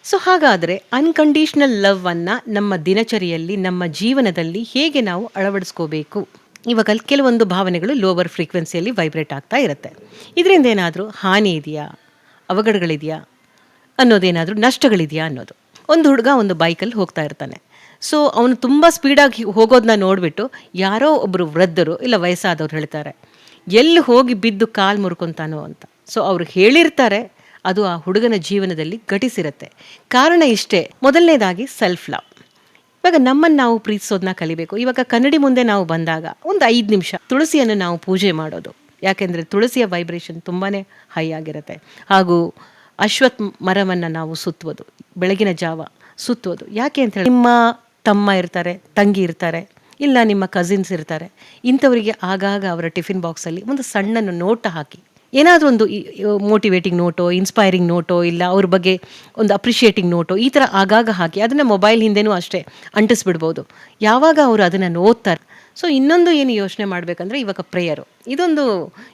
So ಹಾಗಾದರೆ unconditional ಲವ್ವನ್ನು ನಮ್ಮ ದಿನಚರಿಯಲ್ಲಿ, ನಮ್ಮ ಜೀವನದಲ್ಲಿ ಹೇಗೆ ನಾವು ಅಳವಡಿಸ್ಕೋಬೇಕು? ಇವಾಗ ಕೆಲವೊಂದು ಭಾವನೆಗಳು ಲೋವರ್ ಫ್ರೀಕ್ವೆನ್ಸಿಯಲ್ಲಿ ವೈಬ್ರೇಟ್ ಆಗ್ತಾ ಇರುತ್ತೆ. ಇದರಿಂದ ಏನಾದರೂ ಹಾನಿ ಇದೆಯಾ? ಅವಘಡಗಳಿದೆಯಾ? ಅನ್ನೋದೇನಾದರೂ ನಷ್ಟಗಳಿದೆಯಾ ಅನ್ನೋದು. ಒಂದು ಹುಡುಗ ಒಂದು ಬೈಕಲ್ಲಿ ಹೋಗ್ತಾ ಇರ್ತಾನೆ. ಸೊ ಅವನು ತುಂಬ ಸ್ಪೀಡಾಗಿ ಹೋಗೋದನ್ನ ನೋಡಿಬಿಟ್ಟು ಯಾರೋ ಒಬ್ಬರು ವೃದ್ಧರು ಇಲ್ಲ ವಯಸ್ಸಾದವ್ರು ಹೇಳ್ತಾರೆ, ಎಲ್ಲಿ ಹೋಗಿ ಬಿದ್ದು ಕಾಲು ಮುರ್ಕೊಂತಾನೋ ಅಂತ. ಸೊ ಅವರು ಹೇಳಿರ್ತಾರೆ, ಅದು ಆ ಹುಡುಗನ ಜೀವನದಲ್ಲಿ ಘಟಿಸಿರುತ್ತೆ. ಕಾರಣ ಇಷ್ಟೇ, ಮೊದಲನೇದಾಗಿ ಸೆಲ್ಫ್ ಲವ್. ಇವಾಗ ನಮ್ಮನ್ನು ನಾವು ಪ್ರೀತಿಸೋದನ್ನ ಕಲಿಬೇಕು. ಇವಾಗ ಕನ್ನಡಿ ಮುಂದೆ ನಾವು ಬಂದಾಗ ಒಂದು 5 ನಿಮಿಷ ತುಳಸಿಯನ್ನು ನಾವು ಪೂಜೆ ಮಾಡೋದು. ಯಾಕೆಂದರೆ ತುಳಸಿಯ ವೈಬ್ರೇಷನ್ ತುಂಬಾ ಹೈ ಆಗಿರುತ್ತೆ. ಹಾಗೂ ಅಶ್ವತ್ಥ ಮರವನ್ನು ನಾವು ಸುತ್ತುವುದು, ಬೆಳಗಿನ ಜಾವ ಸುತ್ತುವುದು. ಯಾಕೆ ಅಂತ ಹೇಳಿ, ನಿಮ್ಮ ತಮ್ಮ ಇರ್ತಾರೆ, ತಂಗಿ ಇರ್ತಾರೆ, ಇಲ್ಲ ನಿಮ್ಮ ಕಸಿನ್ಸ್ ಇರ್ತಾರೆ, ಇಂಥವರಿಗೆ ಆಗಾಗ ಅವರ ಟಿಫಿನ್ ಬಾಕ್ಸಲ್ಲಿ ಒಂದು ಸಣ್ಣ ನೋಟ ಹಾಕಿ, ಏನಾದರೂ ಒಂದು ಮೋಟಿವೇಟಿಂಗ್ ನೋಟೋ, ಇನ್ಸ್ಪೈರಿಂಗ್ ನೋಟೋ, ಇಲ್ಲ ಅವ್ರ ಬಗ್ಗೆ ಒಂದು ಅಪ್ರಿಷಿಯೇಟಿಂಗ್ ನೋಟೋ ಈ ಥರ ಆಗಾಗ ಹಾಕಿ ಅದನ್ನು ಮೊಬೈಲ್ ಹಿಂದೆನೂ ಅಷ್ಟೇ ಅಂಟಿಸ್ಬಿಡ್ಬೋದು. ಯಾವಾಗ ಅವರು ಅದನ್ನು ಓದ್ತಾರೆ. ಸೊ ಇನ್ನೊಂದು ಏನು ಯೋಚನೆ ಮಾಡಬೇಕಂದ್ರೆ, ಇವಾಗ ಪ್ರೇಯರು ಇದೊಂದು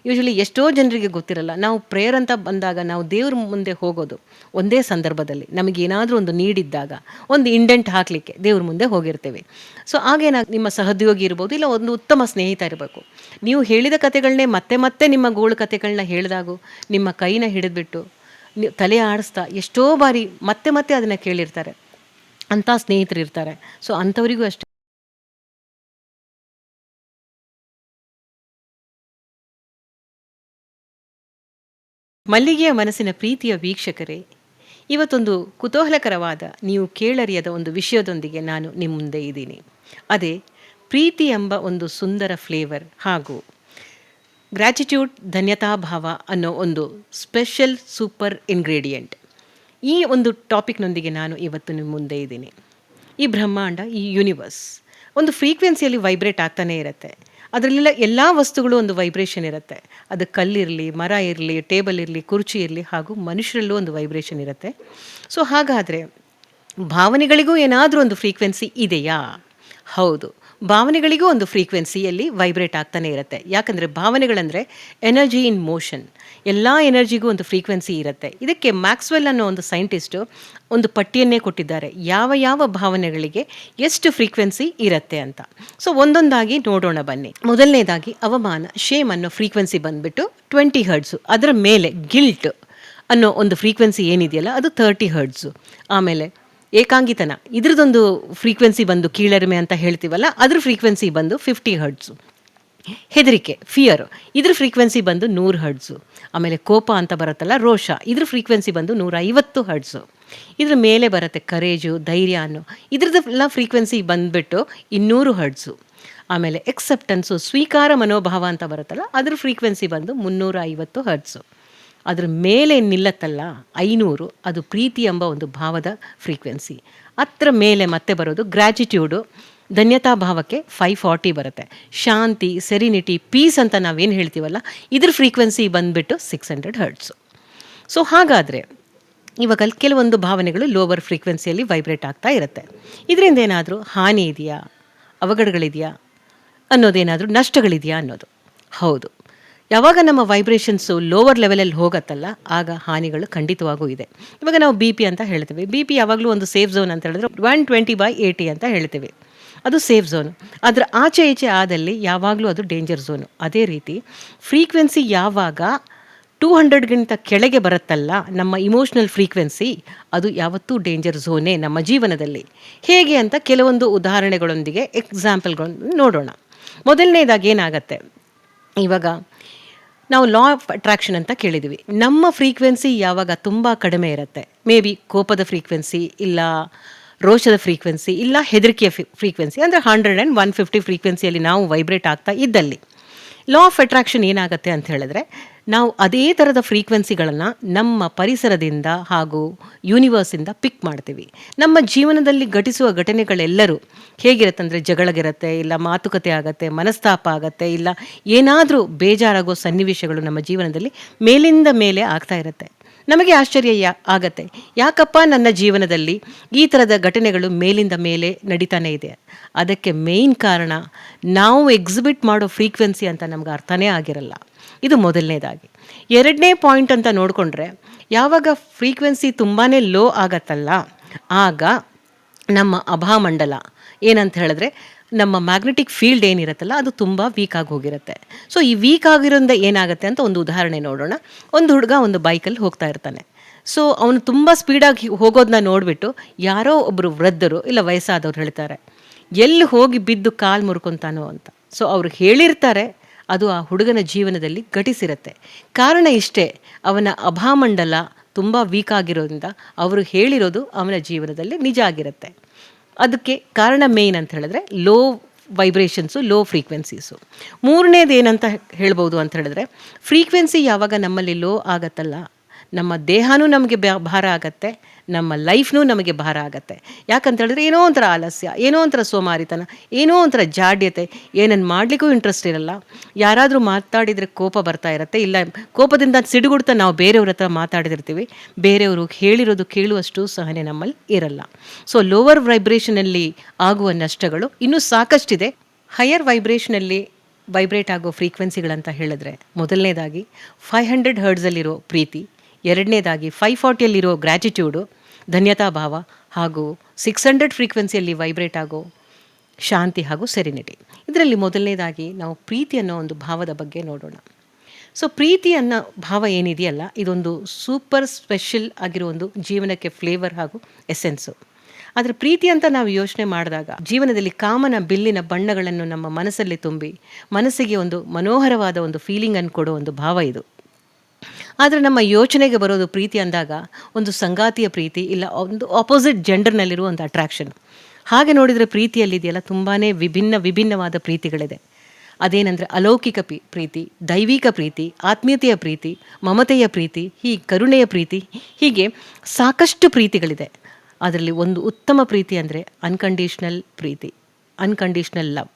ಯೂಶ್ವಲಿ ಎಷ್ಟೋ ಜನರಿಗೆ ಗೊತ್ತಿರಲ್ಲ. ನಾವು ಪ್ರೇಯರ್ ಅಂತ ಬಂದಾಗ ನಾವು ದೇವ್ರ ಮುಂದೆ ಹೋಗೋದು ಒಂದೇ ಸಂದರ್ಭದಲ್ಲಿ, ನಮಗೇನಾದರೂ ಒಂದು ನೀಡಿದ್ದಾಗ ಒಂದು ಇಂಡೆಂಟ್ ಹಾಕಲಿಕ್ಕೆ ದೇವ್ರ ಮುಂದೆ ಹೋಗಿರ್ತೇವೆ. ಸೊ ನಿಮ್ಮ ಸಹೋದ್ಯೋಗಿ ಇರ್ಬೋದು, ಇಲ್ಲ ಒಂದು ಉತ್ತಮ ಸ್ನೇಹಿತ ಇರಬೇಕು. ನೀವು ಹೇಳಿದ ಕತೆಗಳನ್ನೇ ಮತ್ತೆ ಮತ್ತೆ ನಿಮ್ಮ ಗೋಳು ಕತೆಗಳನ್ನ ಹೇಳಿದಾಗೂ ನಿಮ್ಮ ಕೈನ ಹಿಡಿದ್ಬಿಟ್ಟು ತಲೆ ಆಡಿಸ್ತಾ ಎಷ್ಟೋ ಬಾರಿ ಮತ್ತೆ ಮತ್ತೆ ಅದನ್ನು ಕೇಳಿರ್ತಾರೆ. ಅಂಥ ಸ್ನೇಹಿತರು ಇರ್ತಾರೆ. ಸೊ ಅಂಥವರಿಗೂ ಅಷ್ಟೇ. ಮಲ್ಲಿಗೆಯ ಮನಸ್ಸಿನ ಪ್ರೀತಿಯ ವೀಕ್ಷಕರೇ, ಇವತ್ತೊಂದು ಕುತೂಹಲಕರವಾದ, ನೀವು ಕೇಳರಿಯದ ಒಂದು ವಿಷಯದೊಂದಿಗೆ ನಾನು ನಿಮ್ಮ ಮುಂದೆ ಇದ್ದೀನಿ. ಅದೇ ಪ್ರೀತಿ ಎಂಬ ಒಂದು ಸುಂದರ ಫ್ಲೇವರ್ ಹಾಗೂ ಗ್ರ್ಯಾಟಿಟ್ಯೂಡ್, ಧನ್ಯತಾಭಾವ ಅನ್ನೋ ಒಂದು ಸ್ಪೆಷಲ್ ಸೂಪರ್ ಇಂಗ್ರೀಡಿಯೆಂಟ್. ಈ ಒಂದು ಟಾಪಿಕ್ನೊಂದಿಗೆ ನಾನು ಇವತ್ತು ನಿಮ್ಮ ಮುಂದೆ ಇದ್ದೀನಿ. ಈ ಬ್ರಹ್ಮಾಂಡ, ಈ ಯೂನಿವರ್ಸ್ ಒಂದು ಫ್ರೀಕ್ವೆನ್ಸಿಯಲ್ಲಿ ವೈಬ್ರೇಟ್ ಆಗ್ತಾನೇ ಇರುತ್ತೆ. ಅದರಲ್ಲೆಲ್ಲ ಎಲ್ಲ ವಸ್ತುಗಳು ಒಂದು ವೈಬ್ರೇಷನ್ ಇರುತ್ತೆ. ಅದು ಕಲ್ಲಿರಲಿ, ಮರ ಇರಲಿ, ಟೇಬಲ್ ಇರಲಿ, ಕುರ್ಚಿ ಇರಲಿ, ಹಾಗೂ ಮನುಷ್ಯರಲ್ಲೂ ಒಂದು ವೈಬ್ರೇಷನ್ ಇರುತ್ತೆ. ಸೊ ಹಾಗಾದರೆ ಭಾವನೆಗಳಿಗೂ ಏನಾದರೂ ಒಂದು ಫ್ರೀಕ್ವೆನ್ಸಿ ಇದೆಯಾ? ಹೌದು, ಭಾವನೆಗಳಿಗೂ ಒಂದು ಫ್ರೀಕ್ವೆನ್ಸಿಯಲ್ಲಿ ವೈಬ್ರೇಟ್ ಆಗ್ತಾನೆ ಇರುತ್ತೆ. ಯಾಕಂದರೆ ಭಾವನೆಗಳಂದರೆ ಎನರ್ಜಿ ಇನ್ ಮೋಷನ್. ಎಲ್ಲ ಎನರ್ಜಿಗೂ ಒಂದು ಫ್ರೀಕ್ವೆನ್ಸಿ ಇರುತ್ತೆ. ಇದಕ್ಕೆ ಮ್ಯಾಕ್ಸ್ವೆಲ್ ಅನ್ನೋ ಒಂದು ಸೈಂಟಿಸ್ಟು ಒಂದು ಪಟ್ಟಿಯನ್ನೇ ಕೊಟ್ಟಿದ್ದಾರೆ, ಯಾವ ಯಾವ ಭಾವನೆಗಳಿಗೆ ಎಷ್ಟು ಫ್ರೀಕ್ವೆನ್ಸಿ ಇರುತ್ತೆ ಅಂತ. ಸೊ ಒಂದೊಂದಾಗಿ ನೋಡೋಣ ಬನ್ನಿ. ಮೊದಲನೇದಾಗಿ ಅವಮಾನ, ಶೇಮ್ ಅನ್ನೋ ಫ್ರೀಕ್ವೆನ್ಸಿ ಬಂದುಬಿಟ್ಟು 20 ಹರ್ಟ್ಸು. ಅದರ ಮೇಲೆ ಗಿಲ್ಟ್ ಅನ್ನೋ ಒಂದು ಫ್ರೀಕ್ವೆನ್ಸಿ ಏನಿದೆಯಲ್ಲ ಅದು 30 ಹರ್ಟ್ಸು. ಆಮೇಲೆ ಏಕಾಂಗಿತನ, ಇದ್ರದ್ದೊಂದು ಫ್ರೀಕ್ವೆನ್ಸಿ ಬಂದು ಕೀಳರಿಮೆ ಅಂತ ಹೇಳ್ತೀವಲ್ಲ, ಅದ್ರ ಫ್ರೀಕ್ವೆನ್ಸಿ ಬಂದು 50 ಹರ್ಟ್ಸು. ಹೆದರಿಕೆ, ಫಿಯರ್, ಇದ್ರ ಫ್ರೀಕ್ವೆನ್ಸಿ ಬಂದು 100 ಹರ್ಟ್ಸು. ಆಮೇಲೆ ಕೋಪ ಅಂತ ಬರುತ್ತಲ್ಲ, ರೋಷ, ಇದ್ರ ಫ್ರೀಕ್ವೆನ್ಸಿ ಬಂದು 150 ಹರ್ಟ್ಸು. ಇದ್ರ ಮೇಲೆ ಬರುತ್ತೆ ಕರೇಜು, ಧೈರ್ಯ ಅನ್ನೋ, ಇದ್ರದ್ದೆಲ್ಲ ಫ್ರೀಕ್ವೆನ್ಸಿ ಬಂದುಬಿಟ್ಟು 200 ಹರ್ಟ್ಸು. ಆಮೇಲೆ ಎಕ್ಸೆಪ್ಟೆನ್ಸು, ಸ್ವೀಕಾರ ಮನೋಭಾವ ಅಂತ ಬರುತ್ತಲ್ಲ, ಅದ್ರ ಫ್ರೀಕ್ವೆನ್ಸಿ ಬಂದು 350 ಹರ್ಟ್ಸು. ಅದ್ರ ಮೇಲೆ ನಿಲ್ಲತ್ತಲ್ಲ 500, ಅದು ಪ್ರೀತಿ ಎಂಬ ಒಂದು ಭಾವದ ಫ್ರೀಕ್ವೆನ್ಸಿ. ಅದ್ರ ಮೇಲೆ ಮತ್ತೆ ಬರೋದು ಗ್ರ್ಯಾಟಿಟ್ಯೂಡು, ಧನ್ಯತಾ ಭಾವಕ್ಕೆ 540 ಬರುತ್ತೆ. ಶಾಂತಿ, ಸೆರಿನಿಟಿ, ಪೀಸ್ ಅಂತ ನಾವೇನು ಹೇಳ್ತೀವಲ್ಲ, ಇದ್ರ ಫ್ರೀಕ್ವೆನ್ಸಿ ಬಂದುಬಿಟ್ಟು 600 ಹರ್ಟ್ಸು. ಸೊ ಹಾಗಾದರೆ ಇವಾಗ ಕೆಲವೊಂದು ಭಾವನೆಗಳು ಲೋವರ್ ಫ್ರೀಕ್ವೆನ್ಸಿಯಲ್ಲಿ ವೈಬ್ರೇಟ್ ಆಗ್ತಾ ಇರುತ್ತೆ. ಇದರಿಂದ ಏನಾದರೂ ಹಾನಿ ಇದೆಯಾ? ಅವಘಡಗಳಿದೆಯಾ? ಅನ್ನೋದೇನಾದರೂ ನಷ್ಟಗಳಿದೆಯಾ ಅನ್ನೋದು. ಹೌದು, ಯಾವಾಗ ನಮ್ಮ ವೈಬ್ರೇಷನ್ಸು ಲೋವರ್ ಲೆವೆಲಲ್ಲಿ ಹೋಗತ್ತಲ್ಲ, ಆಗ ಹಾನಿಗಳು ಖಂಡಿತವಾಗೂ ಇದೆ. ಇವಾಗ ನಾವು BP ಅಂತ ಹೇಳ್ತೀವಿ. BP ಯಾವಾಗಲೂ ಒಂದು ಸೇಫ್ ಝೋನ್ ಅಂತ ಹೇಳಿದ್ರೆ 120/80 ಅಂತ ಹೇಳ್ತೀವಿ, ಅದು ಸೇಫ್ ಝೋನು. ಅದರ ಆಚೆ ಈಚೆ ಆದಲ್ಲಿ ಯಾವಾಗಲೂ ಅದು ಡೇಂಜರ್ ಝೋನು. ಅದೇ ರೀತಿ ಫ್ರೀಕ್ವೆನ್ಸಿ ಯಾವಾಗ 200ಗಿಂತ ಕೆಳಗೆ ಬರುತ್ತಲ್ಲ ನಮ್ಮ ಇಮೋಷ್ನಲ್ ಫ್ರೀಕ್ವೆನ್ಸಿ, ಅದು ಯಾವತ್ತೂ ಡೇಂಜರ್ ಝೋನೇ ನಮ್ಮ ಜೀವನದಲ್ಲಿ. ಹೇಗೆ ಅಂತ ಕೆಲವೊಂದು ಉದಾಹರಣೆಗಳೊಂದಿಗೆ, ಎಕ್ಸಾಂಪಲ್ಗಳನ್ನು ನೋಡೋಣ. ಮೊದಲನೇದಾಗಿ ಏನಾಗತ್ತೆ, ಇವಾಗ ನಾವು ಲಾ ಆಫ್ ಅಟ್ರಾಕ್ಷನ್ ಅಂತ ಕೇಳಿದ್ವಿ. ನಮ್ಮ ಫ್ರೀಕ್ವೆನ್ಸಿ ಯಾವಾಗ ತುಂಬ ಕಡಿಮೆ ಇರುತ್ತೆ, ಮೇ ಬಿ ಕೋಪದ ಫ್ರೀಕ್ವೆನ್ಸಿ, ಇಲ್ಲ ರೋಷದ ಫ್ರೀಕ್ವೆನ್ಸಿ, ಇಲ್ಲ ಹೆದರಿಕೆಯ ಫ್ರೀಕ್ವೆನ್ಸಿ, ಅಂದರೆ 100 and 150 ಫ್ರೀಕ್ವೆನ್ಸಿಯಲ್ಲಿ ನಾವು ವೈಬ್ರೇಟ್ ಆಗ್ತಾ ಇದ್ದಲ್ಲಿ ಲಾ ಆಫ್ ಅಟ್ರಾಕ್ಷನ್ ಏನಾಗುತ್ತೆ ಅಂತ ಹೇಳಿದ್ರೆ, ನಾವು ಅದೇ ಥರದ ಫ್ರೀಕ್ವೆನ್ಸಿಗಳನ್ನು ನಮ್ಮ ಪರಿಸರದಿಂದ ಹಾಗೂ ಯೂನಿವರ್ಸಿಂದ ಪಿಕ್ ಮಾಡ್ತೀವಿ. ನಮ್ಮ ಜೀವನದಲ್ಲಿ ಘಟಿಸುವ ಘಟನೆಗಳೆಲ್ಲರೂ ಹೇಗಿರುತ್ತೆ ಅಂದರೆ, ಜಗಳಗಿರುತ್ತೆ, ಇಲ್ಲ ಮಾತುಕತೆ ಆಗುತ್ತೆ, ಮನಸ್ತಾಪ ಆಗುತ್ತೆ, ಇಲ್ಲ ಏನಾದರೂ ಬೇಜಾರಾಗೋ ಸನ್ನಿವೇಶಗಳು ನಮ್ಮ ಜೀವನದಲ್ಲಿ ಮೇಲಿಂದ ಮೇಲೆ ಆಗ್ತಾ ಇರುತ್ತೆ. ನಮಗೆ ಆಶ್ಚರ್ಯ ಆಗತ್ತೆ, ಯಾಕಪ್ಪ ನನ್ನ ಜೀವನದಲ್ಲಿ ಈ ಥರದ ಘಟನೆಗಳು ಮೇಲಿಂದ ಮೇಲೆ ನಡೀತಾನೆ ಇದೆ. ಅದಕ್ಕೆ ಮೇಯ್ನ್ ಕಾರಣ ನಾವು ಎಕ್ಸಿಬಿಟ್ ಮಾಡೋ ಫ್ರೀಕ್ವೆನ್ಸಿ ಅಂತ ನಮ್ಗೆ ಅರ್ಥನೇ ಆಗಿರಲ್ಲ. ಇದು ಮೊದಲನೇದಾಗಿ. ಎರಡನೇ ಪಾಯಿಂಟ್ ಅಂತ ನೋಡಿಕೊಂಡ್ರೆ, ಯಾವಾಗ ಫ್ರೀಕ್ವೆನ್ಸಿ ತುಂಬಾ ಲೋ ಆಗತ್ತಲ್ಲ, ಆಗ ನಮ್ಮ ಅಭಾಮಂಡಲ ಏನಂತ ಹೇಳಿದ್ರೆ ನಮ್ಮ ಮ್ಯಾಗ್ನೆಟಿಕ್ ಫೀಲ್ಡ್ ಏನಿರುತ್ತಲ್ಲ ಅದು ತುಂಬ ವೀಕ್ ಆಗಿ ಹೋಗಿರುತ್ತೆ. ಸೊ ಈ ವೀಕ್ ಆಗಿರೋದ್ರಿಂದ ಏನಾಗುತ್ತೆ ಅಂತ ಒಂದು ಉದಾಹರಣೆ ನೋಡೋಣ. ಒಂದು ಹುಡುಗ ಒಂದು ಬೈಕಲ್ಲಿ ಹೋಗ್ತಾ ಇರ್ತಾನೆ. ಸೊ ಅವನು ತುಂಬ ಸ್ಪೀಡಾಗಿ ಹೋಗೋದನ್ನ ನೋಡಿಬಿಟ್ಟು ಯಾರೋ ಒಬ್ಬರು ವೃದ್ಧರು ಇಲ್ಲ ವಯಸ್ಸಾದವ್ರು ಹೇಳ್ತಾರೆ, ಎಲ್ಲಿ ಹೋಗಿ ಬಿದ್ದು ಕಾಲು ಮುರ್ಕೊತಾನೋ ಅಂತ. ಸೊ ಅವ್ರು ಹೇಳಿರ್ತಾರೆ, ಅದು ಆ ಹುಡುಗನ ಜೀವನದಲ್ಲಿ ಘಟಿಸಿರುತ್ತೆ. ಕಾರಣ ಇಷ್ಟೇ, ಅವನ ಅಭಾಮಂಡಲ ತುಂಬ ವೀಕ್ ಆಗಿರೋದ್ರಿಂದ ಅವರು ಹೇಳಿರೋದು ಅವನ ಜೀವನದಲ್ಲಿ ನಿಜ ಆಗಿರುತ್ತೆ. ಅದಕ್ಕೆ ಕಾರಣ ಮೇಯ್ನ್ ಅಂತ ಹೇಳಿದ್ರೆ ಲೋ ವೈಬ್ರೇಷನ್ಸು, ಲೋ ಫ್ರೀಕ್ವೆನ್ಸೀಸು. ಮೂರನೇದು ಏನಂತ ಹೇಳ್ಬೋದು ಅಂತ ಹೇಳಿದ್ರೆ, ಫ್ರೀಕ್ವೆನ್ಸಿ ಯಾವಾಗ ನಮ್ಮಲ್ಲಿ ಲೋ ಆಗತ್ತಲ್ಲ, ನಮ್ಮ ದೇಹನೂ ನಮಗೆ ಭಾರ ಆಗತ್ತೆ, ನಮ್ಮ ಲೈಫ್ನೂ ನಮಗೆ ಭಾರ ಆಗತ್ತೆ. ಯಾಕಂತ ಹೇಳಿದ್ರೆ ಏನೋ ಒಂಥರ ಆಲಸ್ಯ, ಏನೋ ಒಂಥರ ಸೋಮಾರಿತನ, ಏನೋ ಒಂಥರ ಜಾಡ್ಯತೆ, ಏನನ್ನು ಮಾಡಲಿಕ್ಕೂ ಇಂಟ್ರೆಸ್ಟ್ ಇರಲ್ಲ. ಯಾರಾದರೂ ಮಾತಾಡಿದರೆ ಕೋಪ ಬರ್ತಾ ಇರುತ್ತೆ, ಇಲ್ಲ ಕೋಪದಿಂದ ಸಿಡುಗುಡ್ತಾ ನಾವು ಬೇರೆಯವ್ರ ಹತ್ರ ಮಾತಾಡಿದಿರ್ತೀವಿ, ಬೇರೆಯವರು ಹೇಳಿರೋದು ಕೇಳುವಷ್ಟು ಸಹನೆ ನಮ್ಮಲ್ಲಿ ಇರಲ್ಲ. ಸೊ ಲೋವರ್ ವೈಬ್ರೇಷನಲ್ಲಿ ಆಗುವ ನಷ್ಟಗಳು ಇನ್ನೂ ಸಾಕಷ್ಟಿದೆ. ಹೈಯರ್ ವೈಬ್ರೇಷನಲ್ಲಿ ವೈಬ್ರೇಟ್ ಆಗೋ ಫ್ರೀಕ್ವೆನ್ಸಿಗಳಂತ ಹೇಳಿದ್ರೆ, ಮೊದಲನೇದಾಗಿ 500 ಹರ್ಡ್ಸಲ್ಲಿರೋ ಪ್ರೀತಿ, ಎರಡನೇದಾಗಿ 540ಯಲ್ಲಿರೋ ಗ್ರ್ಯಾಟಿಟ್ಯೂಡು, ಧನ್ಯತಾ ಭಾವ, ಹಾಗೂ 600 ಫ್ರೀಕ್ವೆನ್ಸಿಯಲ್ಲಿ ವೈಬ್ರೇಟ್ ಆಗೋ ಶಾಂತಿ ಹಾಗೂ ಸೆರೆನಿಟಿ. ಇದರಲ್ಲಿ ಮೊದಲನೇದಾಗಿ ನಾವು ಪ್ರೀತಿ ಅನ್ನೋ ಒಂದು ಭಾವದ ಬಗ್ಗೆ ನೋಡೋಣ. ಸೊ ಪ್ರೀತಿ ಅನ್ನೋ ಭಾವ ಏನಿದೆಯಲ್ಲ, ಇದೊಂದು ಸೂಪರ್ ಸ್ಪೆಷಲ್ ಆಗಿರೋ ಒಂದು ಜೀವನಕ್ಕೆ ಫ್ಲೇವರ್ ಹಾಗೂ ಎಸೆನ್ಸು. ಆದರೆ ಪ್ರೀತಿ ಅಂತ ನಾವು ಯೋಚನೆ ಮಾಡಿದಾಗ ಜೀವನದಲ್ಲಿ ಕಾಮನ ಬಿಲ್ಲಿನ ಬಣ್ಣಗಳನ್ನು ನಮ್ಮ ಮನಸ್ಸಲ್ಲಿ ತುಂಬಿ ಮನಸ್ಸಿಗೆ ಒಂದು ಮನೋಹರವಾದ ಒಂದು ಫೀಲಿಂಗನ್ನು ಕೊಡೋ ಒಂದು ಭಾವ ಇದು. ಆದರೆ ನಮ್ಮ ಯೋಚನೆಗೆ ಬರೋದು ಪ್ರೀತಿ ಅಂದಾಗ ಒಂದು ಸಂಗಾತಿಯ ಪ್ರೀತಿ, ಇಲ್ಲ ಒಂದು ಆಪೋಸಿಟ್ ಜೆಂಡರ್ನಲ್ಲಿರುವ ಒಂದು ಅಟ್ರಾಕ್ಷನ್. ಹಾಗೆ ನೋಡಿದರೆ ಪ್ರೀತಿಯಲ್ಲಿದೆಯಲ್ಲ ತುಂಬಾ ವಿಭಿನ್ನವಾದ ಪ್ರೀತಿಗಳಿದೆ. ಅದೇನೆಂದರೆ ಅಲೌಕಿಕ ಪ್ರೀತಿ, ದೈವಿಕ ಪ್ರೀತಿ, ಆತ್ಮೀಯತೆಯ ಪ್ರೀತಿ, ಮಮತೆಯ ಪ್ರೀತಿ, ಕರುಣೆಯ ಪ್ರೀತಿ, ಹೀಗೆ ಸಾಕಷ್ಟು ಪ್ರೀತಿಗಳಿದೆ. ಅದರಲ್ಲಿ ಒಂದು ಉತ್ತಮ ಪ್ರೀತಿ ಅಂದರೆ ಅನ್ಕಂಡೀಷ್ನಲ್ ಪ್ರೀತಿ, ಅನ್ಕಂಡೀಷ್ನಲ್ ಲವ್.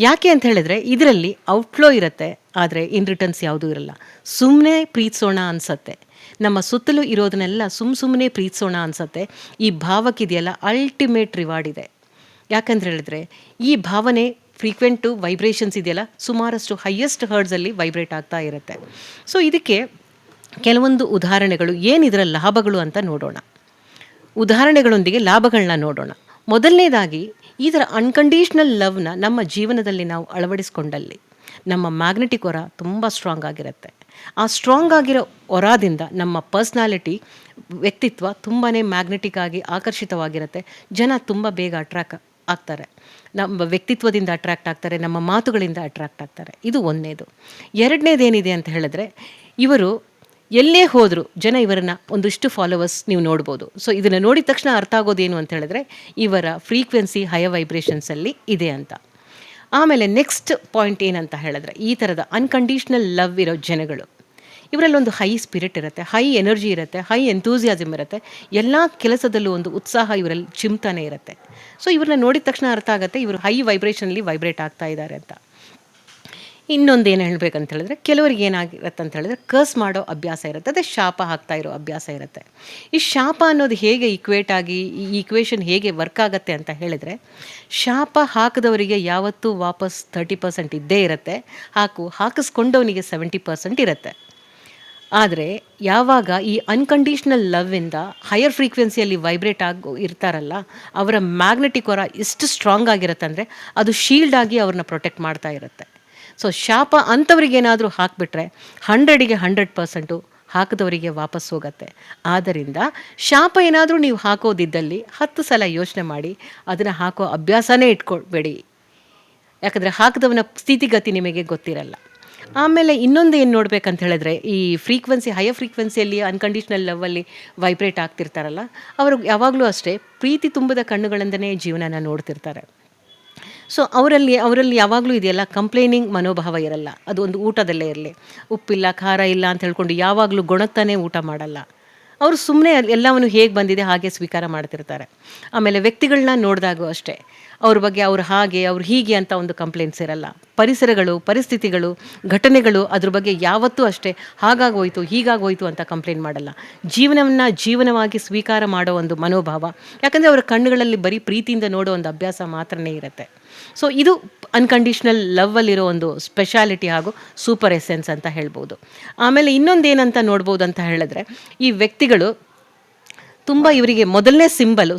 ಯಾಕೆ ಅಂತ ಹೇಳಿದ್ರೆ ಇದರಲ್ಲಿ ಔಟ್ಫ್ಲೋ ಇರುತ್ತೆ, ಆದರೆ ಇನ್ ರಿಟರ್ನ್ಸ್ ಯಾವುದೂ ಇರಲ್ಲ. ಸುಮ್ಮನೆ ಪ್ರೀತಿಸೋಣ ಅನಿಸತ್ತೆ, ನಮ್ಮ ಸುತ್ತಲೂ ಇರೋದನ್ನೆಲ್ಲ ಸುಮ್ಮನೆ ಪ್ರೀತಿಸೋಣ ಅನಿಸತ್ತೆ. ಈ ಭಾವಕ್ಕಿದೆಯಲ್ಲ ಅಲ್ಟಿಮೇಟ್ ರಿವಾರ್ಡ್ ಇದೆ. ಯಾಕಂತ ಹೇಳಿದ್ರೆ ಈ ಭಾವನೆ ಫ್ರೀಕ್ವೆಂಟು ವೈಬ್ರೇಷನ್ಸ್ ಇದೆಯಲ್ಲ ಸುಮಾರಷ್ಟು ಹೈಯೆಸ್ಟ್ ಹರ್ಡ್ಸಲ್ಲಿ ವೈಬ್ರೇಟ್ ಆಗ್ತಾ ಇರುತ್ತೆ. ಸೊ ಇದಕ್ಕೆ ಕೆಲವೊಂದು ಉದಾಹರಣೆಗಳು, ಏನಿದರ ಲಾಭಗಳು ಅಂತ ನೋಡೋಣ. ಉದಾಹರಣೆಗಳೊಂದಿಗೆ ಲಾಭಗಳನ್ನ ನೋಡೋಣ. ಮೊದಲನೇದಾಗಿ, ಇದರ ಅನ್ಕಂಡೀಷ್ನಲ್ ಲವ್ನ ನಮ್ಮ ಜೀವನದಲ್ಲಿ ನಾವು ಅಳವಡಿಸ್ಕೊಂಡಲ್ಲಿ ನಮ್ಮ ಮ್ಯಾಗ್ನೆಟಿಕ್ ಹೊರ ತುಂಬ ಸ್ಟ್ರಾಂಗ್ ಆಗಿರುತ್ತೆ. ಆ ಸ್ಟ್ರಾಂಗ್ ಆಗಿರೋ ಹೊರದಿಂದ ನಮ್ಮ ಪರ್ಸ್ನಾಲಿಟಿ, ವ್ಯಕ್ತಿತ್ವ ತುಂಬಾ ಮ್ಯಾಗ್ನೆಟಿಕ್ ಆಗಿ ಆಕರ್ಷಿತವಾಗಿರುತ್ತೆ. ಜನ ತುಂಬ ಬೇಗ ಅಟ್ರ್ಯಾಕ್ಟ್ ಆಗ್ತಾರೆ, ನಮ್ಮ ವ್ಯಕ್ತಿತ್ವದಿಂದ ಅಟ್ರ್ಯಾಕ್ಟ್ ಆಗ್ತಾರೆ, ನಮ್ಮ ಮಾತುಗಳಿಂದ ಅಟ್ರ್ಯಾಕ್ಟ್ ಆಗ್ತಾರೆ. ಇದು ಒಂದನೇದು. ಎರಡನೇದೇನಿದೆ ಅಂತ ಹೇಳಿದ್ರೆ, ಇವರು ಎಲ್ಲೇ ಹೋದರೂ ಜನ ಇವರನ್ನು ಒಂದಿಷ್ಟು ಫಾಲೋವರ್ಸ್ ನೀವು ನೋಡ್ಬೋದು. ಸೊ ಇದನ್ನು ನೋಡಿದ ತಕ್ಷಣ ಅರ್ಥ ಆಗೋದೇನು ಅಂತ ಹೇಳಿದ್ರೆ ಇವರ ಫ್ರೀಕ್ವೆನ್ಸಿ ಹೈಯರ್ ವೈಬ್ರೇಷನ್ಸಲ್ಲಿ ಇದೆ ಅಂತ. ಆಮೇಲೆ ನೆಕ್ಸ್ಟ್ ಪಾಯಿಂಟ್ ಏನಂತ ಹೇಳಿದ್ರೆ, ಈ ಥರದ ಅನ್ಕಂಡೀಷ್ನಲ್ ಲವ್ ಇರೋ ಜನಗಳು, ಇವರಲ್ಲೊಂದು ಹೈ ಸ್ಪಿರಿಟ್ ಇರುತ್ತೆ, ಹೈ ಎನರ್ಜಿ ಇರುತ್ತೆ, ಹೈ ಎಂತೂಸಿಯಾಸಮ್ ಇರುತ್ತೆ, ಎಲ್ಲ ಕೆಲಸದಲ್ಲೂ ಒಂದು ಉತ್ಸಾಹ ಇವರಲ್ಲಿ ಚಿಮ್ತಾನೆ ಇರುತ್ತೆ. ಸೊ ಇವ್ರನ್ನ ನೋಡಿದ ತಕ್ಷಣ ಅರ್ಥ ಆಗುತ್ತೆ ಇವರು ಹೈ ವೈಬ್ರೇಷನಲ್ಲಿ ವೈಬ್ರೇಟ್ ಆಗ್ತಾ ಇದ್ದಾರೆ ಅಂತ. ಇನ್ನೊಂದು ಏನು ಹೇಳಬೇಕಂತ ಹೇಳಿದ್ರೆ, ಕೆಲವರಿಗೆ ಏನಾಗಿರುತ್ತೆ ಅಂತ ಹೇಳಿದ್ರೆ ಕರ್ಸ್ ಮಾಡೋ ಅಭ್ಯಾಸ ಇರುತ್ತೆ, ಅದೇ ಶಾಪ ಹಾಕ್ತಾ ಇರೋ ಅಭ್ಯಾಸ ಇರುತ್ತೆ. ಈ ಶಾಪ ಅನ್ನೋದು ಹೇಗೆ ಈಕ್ವೇಟ್ ಆಗಿ, ಈ ಈಕ್ವೇಷನ್ ಹೇಗೆ ವರ್ಕ್ ಆಗುತ್ತೆ ಅಂತ ಹೇಳಿದರೆ, ಶಾಪ ಹಾಕಿದವರಿಗೆ ಯಾವತ್ತೂ ವಾಪಸ್ 30% ಇದ್ದೇ ಇರುತ್ತೆ, ಹಾಕಿಸ್ಕೊಂಡವನಿಗೆ 70% ಇರುತ್ತೆ. ಆದರೆ ಯಾವಾಗ ಈ ಅನ್ಕಂಡೀಷ್ನಲ್ ಲವ್ವಿಂದ ಹೈಯರ್ ಫ್ರೀಕ್ವೆನ್ಸಿಯಲ್ಲಿ ವೈಬ್ರೇಟ್ ಇರ್ತಾರಲ್ಲ, ಅವರ ಮ್ಯಾಗ್ನೆಟಿಕ್ ಹೊರ ಎಷ್ಟು ಸ್ಟ್ರಾಂಗ್ ಆಗಿರುತ್ತೆ ಅಂದರೆ ಅದು ಶೀಲ್ಡ್ ಆಗಿ ಅವ್ರನ್ನ ಪ್ರೊಟೆಕ್ಟ್ ಮಾಡ್ತಾ ಇರುತ್ತೆ. ಸೊ ಶಾಪ ಅಂಥವ್ರಿಗೇನಾದರೂ ಹಾಕಿಬಿಟ್ರೆ 100ಗೆ 100% ಹಾಕಿದವರಿಗೆ ವಾಪಸ್ ಹೋಗುತ್ತೆ. ಆದ್ದರಿಂದ ಶಾಪ ಏನಾದರೂ ನೀವು ಹಾಕೋದಿದ್ದಲ್ಲಿ 10 ಸಲ ಯೋಚನೆ ಮಾಡಿ ಅದನ್ನು ಹಾಕೋ ಅಭ್ಯಾಸನೇ ಇಟ್ಕೊಳ್ಬೇಡಿ. ಯಾಕಂದರೆ ಹಾಕಿದವನ ಸ್ಥಿತಿಗತಿ ನಿಮಗೆ ಗೊತ್ತಿರಲ್ಲ. ಆಮೇಲೆ ಇನ್ನೊಂದು ಏನು ನೋಡಬೇಕಂತ ಹೇಳಿದ್ರೆ, ಈ ಫ್ರೀಕ್ವೆನ್ಸಿ ಹೈಯರ್ ಫ್ರೀಕ್ವೆನ್ಸಿಯಲ್ಲಿ ಅನ್ಕಂಡೀಷ್ನಲ್ ಲವ್ವಲ್ಲಿ ವೈಬ್ರೇಟ್ ಆಗ್ತಿರ್ತಾರಲ್ಲ, ಅವರು ಯಾವಾಗಲೂ ಅಷ್ಟೇ ಪ್ರೀತಿ ತುಂಬಿದ ಕಣ್ಣುಗಳಿಂದನೇ ಜೀವನನ ನೋಡ್ತಿರ್ತಾರೆ. ಸೊ ಅವರಲ್ಲಿ ಯಾವಾಗಲೂ ಇದೆಯಲ್ಲ ಕಂಪ್ಲೇನಿಂಗ್ ಮನೋಭಾವ ಇರಲ್ಲ. ಅದು ಒಂದು ಊಟದಲ್ಲೇ ಇರಲಿ, ಉಪ್ಪಿಲ್ಲ ಖಾರ ಇಲ್ಲ ಅಂತ ಹೇಳ್ಕೊಂಡು ಯಾವಾಗಲೂ ಗೊಣಗ್ತಾನೆ ಊಟ ಮಾಡಲ್ಲ. ಅವರು ಸುಮ್ಮನೆ ಎಲ್ಲವನ್ನು ಹೇಗೆ ಬಂದಿದೆ ಹಾಗೆ ಸ್ವೀಕಾರ ಮಾಡ್ತಿರ್ತಾರೆ. ಆಮೇಲೆ ವ್ಯಕ್ತಿಗಳನ್ನ ನೋಡಿದಾಗೂ ಅಷ್ಟೇ ಅವ್ರ ಬಗ್ಗೆ ಅವ್ರು ಹಾಗೆ ಅವ್ರು ಹೀಗೆ ಅಂತ ಒಂದು ಕಂಪ್ಲೇಂಟ್ಸ್ ಇರಲ್ಲ. ಪರಿಸರಗಳು, ಪರಿಸ್ಥಿತಿಗಳು, ಘಟನೆಗಳು ಅದ್ರ ಬಗ್ಗೆ ಯಾವತ್ತೂ ಅಷ್ಟೇ ಹಾಗಾಗೋಯ್ತು ಹೀಗಾಗೋಯ್ತು ಅಂತ ಕಂಪ್ಲೇಂಟ್ ಮಾಡಲ್ಲ. ಜೀವನವನ್ನು ಜೀವನವಾಗಿ ಸ್ವೀಕಾರ ಮಾಡೋ ಒಂದು ಮನೋಭಾವ. ಯಾಕಂದರೆ ಅವರ ಕಣ್ಣುಗಳಲ್ಲಿ ಬರೀ ಪ್ರೀತಿಯಿಂದ ನೋಡೋ ಒಂದು ಅಭ್ಯಾಸ ಮಾತ್ರನೇ ಇರುತ್ತೆ. ಸೊ ಇದು ಅನ್ಕಂಡೀಷ್ನಲ್ ಲವ್ವಲ್ಲಿರೋ ಒಂದು ಸ್ಪೆಷಾಲಿಟಿ ಹಾಗೂ ಸೂಪರ್ ಎಸೆನ್ಸ್ ಅಂತ ಹೇಳ್ಬೋದು. ಆಮೇಲೆ ಇನ್ನೊಂದೇನಂತ ನೋಡ್ಬೋದು ಅಂತ ಹೇಳಿದ್ರೆ, ಈ ವ್ಯಕ್ತಿಗಳು ತುಂಬ ಇವರಿಗೆ ಮೊದಲನೇ